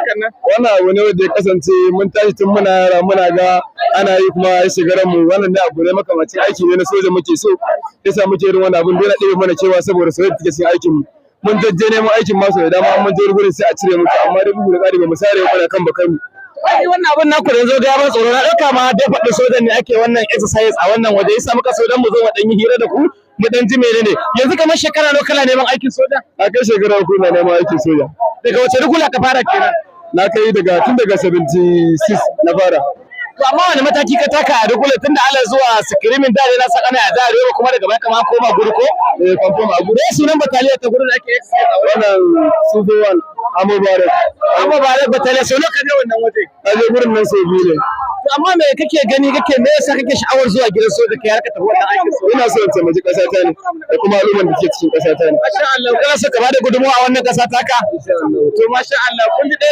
hakan nan? Wannan abu ne wanda ya kasance mun tashi tun muna yara muna ga ana yi kuma ya shiga mu wannan ne abu ne makamacin aiki ne na soja muke so yasa muke irin wannan abun dole ɗaya mana cewa saboda soyayya take cikin aikin mu mun jajje neman aikin masu da dama mun je gurin sai a cire mutu amma da bugu da ƙari ba mu sare mana kan bakan mu. Ai wannan abun naku da yanzu ga ya ban tsoro na ɗauka ma dai faɗi sojan ne ake wannan exercise a wannan waje yasa muka so dan mu zo mu dan yi hira da ku mu dan ji menene yanzu kamar shekara nawa kana neman aikin soja? Na kai shekara 3 na neman aikin soja. Daga wace rukula ka fara kenan? Na kai tun daga 76 na fara. To amma wani mataki ka taka a rukula tunda ala zuwa sikirimin da ne na saka na da arewa kuma daga baya kama koma guri ko? Confirm a guri. Sunan bataliyar ta gurin da ake exercise a wannan Sufowan Amubarak. Amubarak bataliyar sau nawa ka je wannan waje? Na je gurin nan sau 2 ne. To amma me kake gani me yasa kake sha'awar zuwa gidan soja kai har ka tafi wannan aikin soja? Ina so in taimaki ƙasa ta ne da kuma al'ummar da ke cikin ƙasa ta ne. Masha Allah kana so ka bada gudunmawa a wannan ƙasa taka? To masha Allah kun ji ɗaya